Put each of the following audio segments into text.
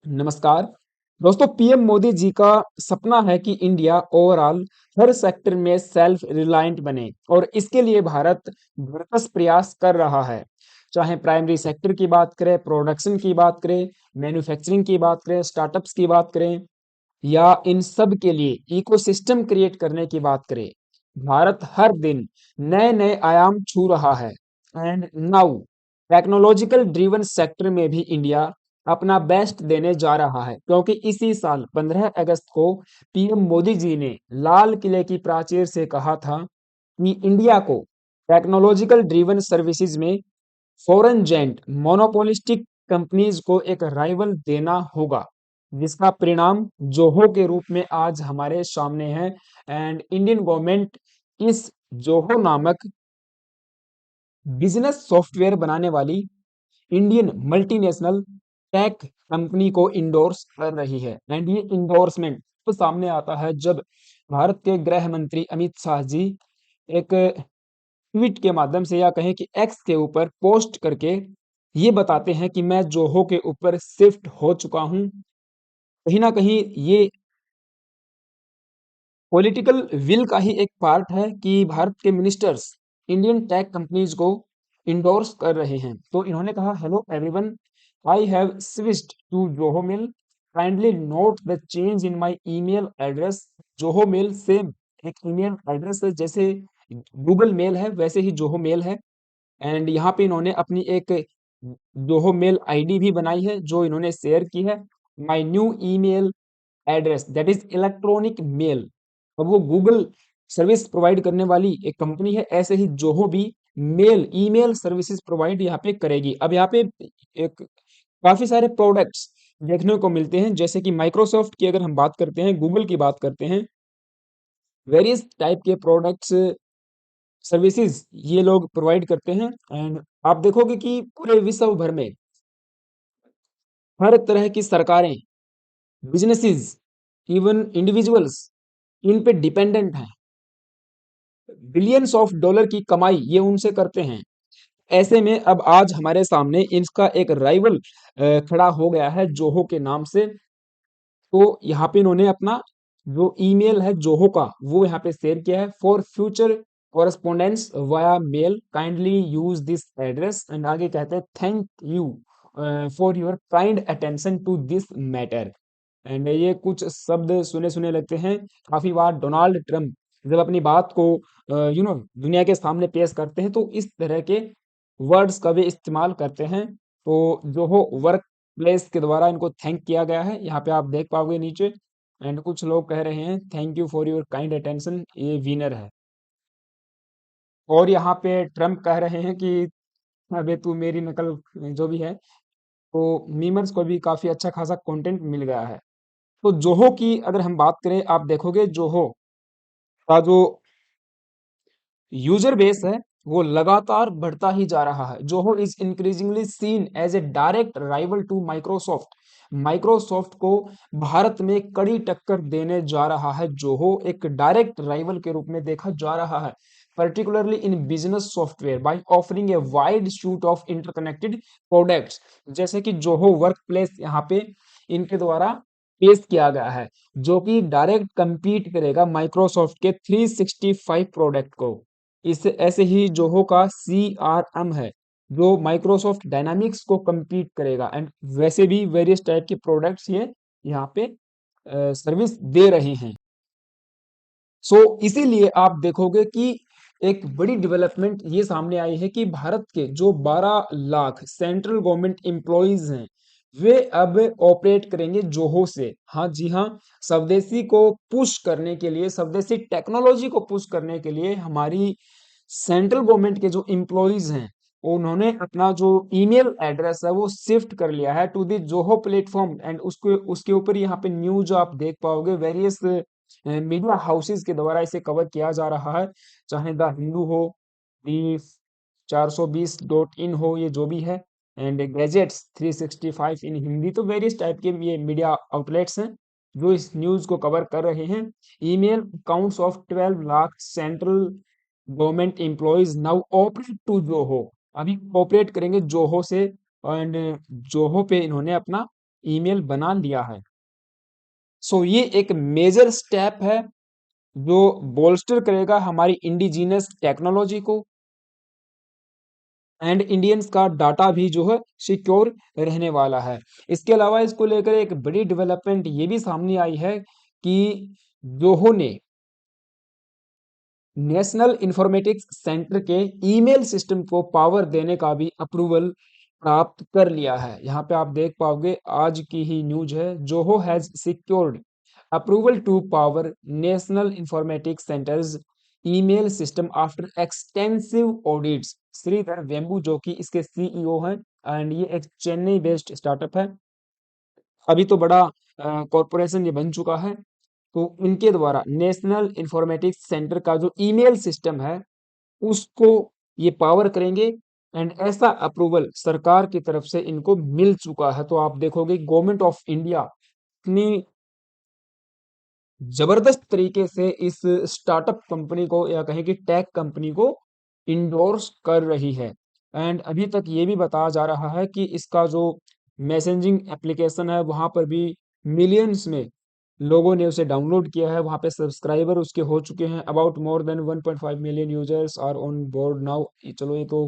नमस्कार दोस्तों। पीएम मोदी जी का सपना है कि इंडिया ओवरऑल हर सेक्टर में सेल्फ रिलायंट बने और इसके लिए भारत भरसक प्रयास कर रहा है। चाहे प्राइमरी सेक्टर की बात करें, प्रोडक्शन की बात करें, मैन्युफैक्चरिंग की बात करें, स्टार्टअप्स की बात करें या इन सब के लिए इकोसिस्टम क्रिएट करने की बात करें, भारत हर दिन नए नए आयाम छू रहा है। And now technological driven sector में भी इंडिया अपना बेस्ट देने जा रहा है, क्योंकि इसी साल 15 अगस्त को पीएम मोदी जी ने लाल किले की प्राचीर से कहा था कि इंडिया को टेक्नोलॉजिकल ड्रिवन सर्विसेज में फॉरेन जेंट मोनोपोलिस्टिक कंपनीज को एक राइवल देना होगा, जिसका परिणाम जोहो के रूप में आज हमारे सामने है। एंड इंडियन गवर्नमेंट इस जोहो नामक बिजनेस सॉफ्टवेयर बनाने वाली इंडियन मल्टीनेशनल टेक कंपनी को इंडोर्स कर रही है। एंड ये इंडोर्समेंट तो सामने आता है जब भारत के गृह मंत्री अमित शाह जी एक ट्वीट के माध्यम से या कहें कि एक्स के ऊपर पोस्ट करके ये बताते हैं कि मैं जोहो के ऊपर शिफ्ट हो चुका हूं। कहीं ना कहीं ये पॉलिटिकल विल का ही एक पार्ट है कि भारत के मिनिस्टर्स इंडियन टेक कंपनीज को इंडोर्स कर रहे हैं। तो इन्होंने कहा, hello everyone, I have switched to Zoho mail, kindly note the change in my email address. Zoho mail same एक ईमेल एड्रेस है, जैसे गूगल मेल है वैसे ही जोहो मेल है। एंड यहाँ पे इन्होंने अपनी एक जोहो मेल आईडी भी बनाई है जो इन्होंने शेयर की है। My new email address that is electronic mail. अब वो गूगल सर्विस प्रोवाइड करने वाली एक कंपनी है, ऐसे ही जोहो भी मेल ईमेल सर्विसेज प्रोवाइड यहाँ पे करेगी। अब यहाँ पे एक काफी सारे प्रोडक्ट्स देखने को मिलते हैं, जैसे कि माइक्रोसॉफ्ट की अगर हम बात करते हैं, गूगल की बात करते हैं, वेरियस टाइप के प्रोडक्ट्स सर्विसेज ये लोग प्रोवाइड करते हैं। एंड आप देखोगे कि पूरे विश्व भर में हर तरह की सरकारें, बिजनेसेस, इवन इंडिविजुअल्स इन पे डिपेंडेंट हैं। बिलियंस ऑफ डॉलर की कमाई ये उनसे करते हैं। ऐसे में अब आज हमारे सामने इसका एक राइवल खड़ा हो गया है जोहो के नाम से। तो यहाँ पे इन्होंने अपना जो ईमेल है जोहो का वो यहाँ पे शेयर किया है। For future correspondence via mail kindly use this address. And आगे कहते हैं, thank you for your kind attention to this matter. And ये कुछ शब्द सुने सुने लगते हैं। काफी बार डोनाल्ड ट्रंप जब अपनी बात को दुनिया के सामने पेश करते हैं तो इस तरह के वर्ड्स का भी इस्तेमाल करते हैं। तो जो हो वर्क प्लेस के द्वारा इनको थैंक किया गया है, यहाँ पे आप देख पाओगे नीचे। एंड कुछ लोग कह रहे हैं, thank you for your kind attention, ये विनर है। और यहाँ पे ट्रम्प कह रहे हैं कि अबे तू मेरी नकल, जो भी है। तो मीमर्स को भी काफी अच्छा खासा कंटेंट मिल गया है। तो जोहो की अगर हम बात करें, आप देखोगे जोहो का जो यूजर बेस है वो लगातार बढ़ता ही जा रहा है। Zoho is increasingly seen as a direct rival to Microsoft. Microsoft को भारत में कड़ी टक्कर देने जा रहा है। जोहो एक डायरेक्ट राइवल के रूप में देखा जा रहा है, particularly in business software by offering a wide suite of interconnected products। जैसे कि जोहो वर्क प्लेस यहाँ पे इनके द्वारा पेश किया गया है, जो कि डायरेक्ट compete करेगा माइक्रोसॉफ्ट के 365 प्रोडक्ट को। इस ऐसे ही जोहो का CRM है जो माइक्रोसॉफ्ट डायनामिक्स को compete करेगा। एंड वैसे भी वेरियस टाइप के प्रोडक्ट्स ये यहाँ पे सर्विस दे रहे हैं। सो इसीलिए आप देखोगे कि एक बड़ी डेवलपमेंट ये सामने आई है कि भारत के जो 12 लाख सेंट्रल गवर्नमेंट एम्प्लॉइज हैं वे अब ऑपरेट करेंगे जोहो से। हाँ जी हाँ, स्वदेशी को पुश करने के लिए, स्वदेशी टेक्नोलॉजी को पुश करने के लिए हमारी सेंट्रल गवर्नमेंट के जो एम्प्लॉइज हैं उन्होंने अपना जो ईमेल एड्रेस है वो शिफ्ट कर लिया है to the Zoho platform. And उसके उसके ऊपर यहाँ पे न्यूज आप देख पाओगे, वेरियस मीडिया हाउसेस के द्वारा इसे कवर किया जा रहा है। चाहे द हिंदू हो, दी 420.in हो, ये जो भी है, एंड गैजेट्स 365 इन हिंदी, तो वेरियस टाइप के ये मीडिया आउटलेट्स हैं जो इस न्यूज को कवर कर रहे हैं। Email accounts of 12 lakh central government employees now operate to Zoho. अभी ऑपरेट करेंगे जोहो से। एंड जोहो पे इन्होंने अपना ईमेल बना लिया है। सो ये एक मेजर स्टेप है जो बोल्स्टर करेगा हमारी इंडिजिनस टेक्नोलॉजी को, एंड इंडियंस का डाटा भी जो है सिक्योर रहने वाला है। इसके अलावा इसको लेकर एक बड़ी डेवलपमेंट ये भी सामने आई है कि जोहो ने नेशनल इंफॉर्मेटिक्स सेंटर के ईमेल सिस्टम को पावर देने का भी अप्रूवल प्राप्त कर लिया है। यहाँ पे आप देख पाओगे आज की ही न्यूज है, Zoho has secured approval to power National Informatics Centres email system after extensive audits. Sridhar Vembu जो कि इसके सीईओ हैं, एंड ये एक चेन्नई बेस्ड स्टार्टअप है, अभी तो बड़ा कॉरपोरेशन ये बन चुका है। तो इनके द्वारा नेशनल इंफॉर्मेटिक्स सेंटर का जो ईमेल सिस्टम है उसको ये पावर करेंगे, एंड ऐसा अप्रूवल सरकार की तरफ से इनको मिल चुका है। तो आप देखोगे गवर्नमेंट ऑफ इंडिया इतनी जबरदस्त तरीके से इस स्टार्टअप कंपनी को या कहें कि टेक कंपनी को इंडोर्स कर रही है। एंड अभी तक ये भी बताया जा रहा है कि इसका जो मैसेजिंग एप्लीकेशन है वहां पर भी मिलियंस में लोगों ने उसे डाउनलोड किया है, वहां पे सब्सक्राइबर उसके हो चुके हैं, about more than 1.5 million users are on board now. चलो ये तो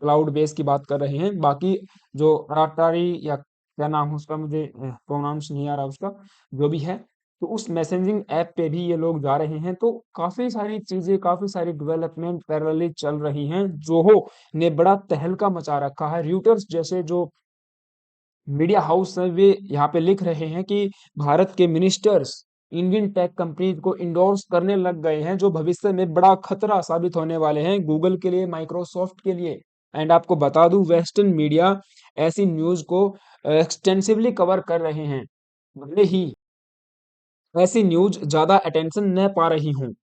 क्लाउड बेस की बात कर रहे हैं, बाकी जो अटारी या क्या नाम है उसका, मुझे प्रोनाउंस नहीं आ रहा उसका, जो भी है, तो उस मैसेजिंग ऐप पे भी ये लोग जा रहे हैं। तो काफी सारी चीजें, काफी सारी डेवलपमेंट पैरेलली चल रही हैं। जोहो ने बड़ा तहलका मचा रखा है। र्यूटर्स जैसे जो मीडिया हाउस हैं वे यहाँ पे लिख रहे हैं कि भारत के मिनिस्टर्स इंडियन टेक कंपनीज को इंडोर्स करने लग गए हैं, जो भविष्य में बड़ा खतरा साबित होने वाले हैं गूगल के लिए, माइक्रोसॉफ्ट के लिए। एंड आपको बता दूं वेस्टर्न मीडिया ऐसी न्यूज को एक्सटेंसिवली कवर कर रहे हैं, भले ही ऐसी न्यूज ज्यादा अटेंशन न पा रही हूँ।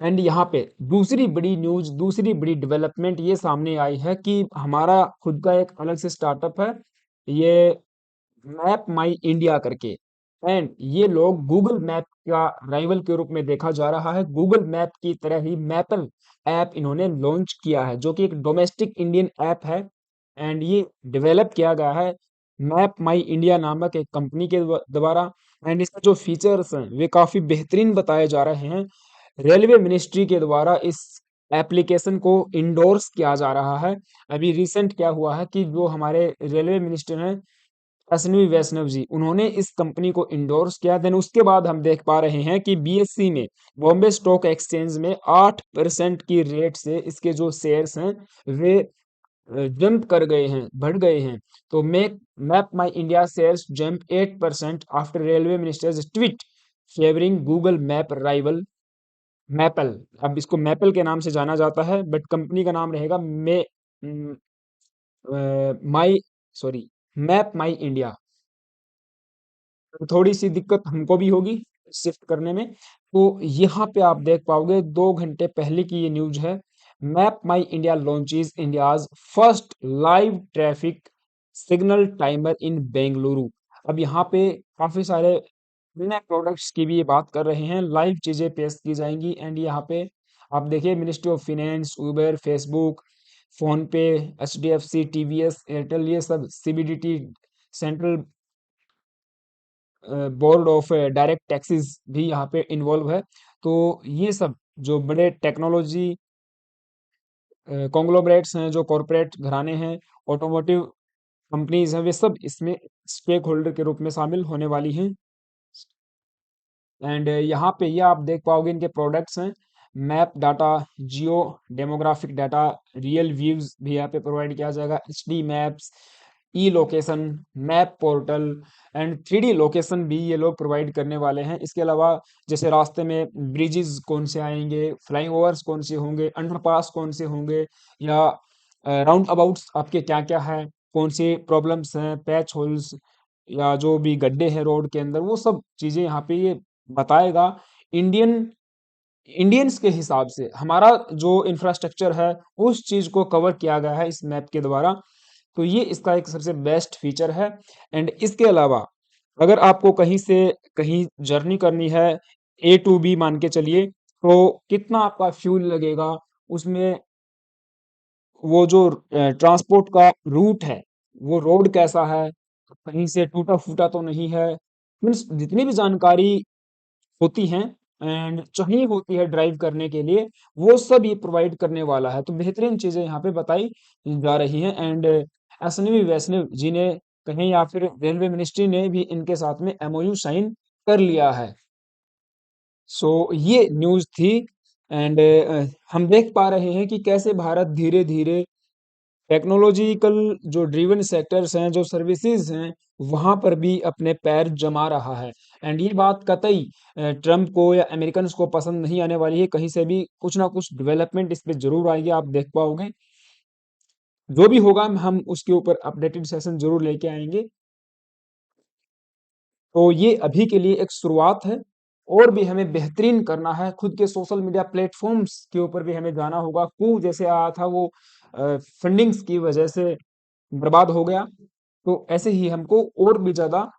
एंड यहाँ पे दूसरी बड़ी न्यूज, दूसरी बड़ी डेवलपमेंट ये सामने आई है कि हमारा खुद का एक अलग से स्टार्टअप है, ये मैप माई इंडिया करके। एंड ये लोग गूगल मैप का राइवल के रूप में देखा जा रहा है। गूगल मैप की तरह ही मैपल ऐप इन्होंने लॉन्च किया है, जो कि एक डोमेस्टिक इंडियन ऐप है, एंड ये डेवलप किया गया है मैप माई इंडिया नामक एक कंपनी के द्वारा। एंड इसके जो फीचर्स हैं वे काफी बेहतरीन बताए जा रहे हैं। रेलवे मिनिस्ट्री के द्वारा इस एप्लीकेशन को इंडोर्स किया जा रहा है। अभी रिसेंट क्या हुआ है कि जो हमारे रेलवे मिनिस्टर हैं अश्विनी वैष्णव जी, उन्होंने इस कंपनी को इंडोर्स किया। देन उसके बाद हम देख पा रहे हैं कि बीएससी में, बॉम्बे स्टॉक एक्सचेंज में 8% की रेट से इसके जो शेयर्स हैं वे जंप कर गए हैं, बढ़ गए हैं। तो make map my India shares jump 8% after railway minister's tweet favouring Google map rival Mappls. अब इसको मैपल के नाम से जाना जाता है, बट कंपनी का नाम रहेगा मे माई सॉरी मैप माई इंडिया। थोड़ी सी दिक्कत हमको भी होगी शिफ्ट करने में। तो यहाँ पे आप देख पाओगे 2 घंटे पहले की ये न्यूज है, map my India launches India's first live traffic signal timer in Bengaluru. अब यहाँ पे काफी सारे नए प्रोडक्ट्स की भी ये बात कर रहे हैं, लाइव चीजें पेश की जाएंगी। एंड यहाँ पे आप देखिए ministry of finance, Uber, Facebook, phone पे, एचडीएफसी, टीवीएस, एयरटेल, ये सब CBDT central board of direct taxes भी यहाँ पे इन्वॉल्व है। तो ये सब जो बड़े टेक्नोलॉजी कॉन्ग्लोमरेट्स हैं, जो कॉरपोरेट घराने हैं, ऑटोमोटिव कंपनीज हैं, वे सब इसमें स्टेक होल्डर के रूप में शामिल होने वाली हैं। एंड यहाँ पे ये आप देख पाओगे इनके प्रोडक्ट्स हैं, मैप डाटा, जियो डेमोग्राफिक डाटा, रियल व्यूज भी यहाँ पे प्रोवाइड किया जाएगा, HD maps, E location, map portal, and 3D location भी ये लोग प्रोवाइड करने वाले हैं। इसके अलावा जैसे रास्ते में ब्रिजेस कौन से आएंगे, फ्लाइंग ओवर्स कौन से होंगे, अंडरपास कौन से होंगे, या राउंड अबाउट्स आपके क्या क्या है, कौन सी प्रॉब्लम्स हैं, पैच होल्स या जो भी गड्ढे हैं रोड के अंदर, वो सब चीजें यहाँ पे ये बताएगा। इंडियन इंडियंस के हिसाब से हमारा जो इंफ्रास्ट्रक्चर है उस चीज को कवर किया गया है इस मैप के द्वारा। तो ये इसका एक सबसे बेस्ट फीचर है। एंड इसके अलावा अगर आपको कहीं से कहीं जर्नी करनी है, ए टू बी मान के चलिए, तो कितना आपका फ्यूल लगेगा उसमें, वो जो ट्रांसपोर्ट का रूट है, वो रोड कैसा है, कहीं से टूटा फूटा तो नहीं है, मीन्स जितनी भी जानकारी होती हैं एंड चाहिए होती है ड्राइव करने के लिए, वो सब ये प्रोवाइड करने वाला है। तो बेहतरीन चीजें यहाँ पे बताई जा रही हैं एंड अश्विनी वैष्णव जी ने कहें या फिर रेलवे मिनिस्ट्री ने भी इनके साथ में एमओयू साइन कर लिया है। सो ये न्यूज़ थी एंड हम देख पा रहे हैं कि कैसे भारत धीरे-धीरे टेक्नोलॉजिकल जो ड्रिवन सेक्टर्स हैं, जो सर्विसेज हैं, वहाँ पर भी अपने पैर जमा रहा है एंड ये बात कतई ट्रम्प को या अमेरिकन्स को पसंद नहीं आने वाली है। कहीं से भी कुछ ना कुछ डेवलपमेंट इस पे ज़रूर आएगी, आप देख पाओगे। जो भी होगा हम उसके ऊपर अपडेटेड सेशन ज़रूर लेके आएँगे। तो ये अभी के लिए एक शुरुआत है और भी हमें बेहतरीन करना है खुद के सोशल मीडिया प्लेटफॉर्म्स के ऊपर भी हमें जाना होगा। कू जैसे आया था वो फंडिंग्स की वजह से बर्बाद हो गया, तो ऐसे ही हमको और भी ज़्यादा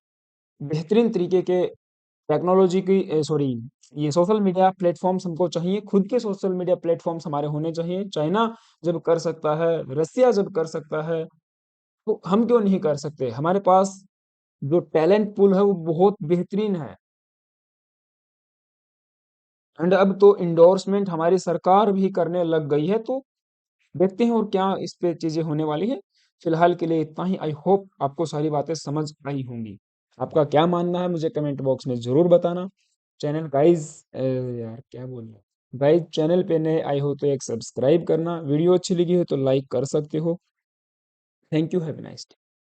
बेहतरीन तरीके के टेक्नोलॉजी की सॉरी ये सोशल मीडिया प्लेटफॉर्म्स हमको चाहिए, खुद के सोशल मीडिया प्लेटफॉर्म्स हमारे होने चाहिए। चाइना जब कर सकता है, रसिया जब कर सकता है, तो हम क्यों नहीं कर सकते? हमारे पास जो टैलेंट पूल है वो बहुत बेहतरीन है एंड अब तो इंडोर्समेंट हमारी सरकार भी करने लग गई है, तो देखते हैं और क्या इस पे चीजें होने वाली है। फिलहाल के लिए इतना ही। आई होप आपको सारी बातें समझ आई होंगी। आपका क्या मानना है मुझे कमेंट बॉक्स में जरूर बताना। चैनल गाइस यार क्या बोलना, गाइस चैनल पे नए आए हो तो एक सब्सक्राइब करना, वीडियो अच्छी लगी हो तो लाइक कर सकते हो। Thank you, have a nice day.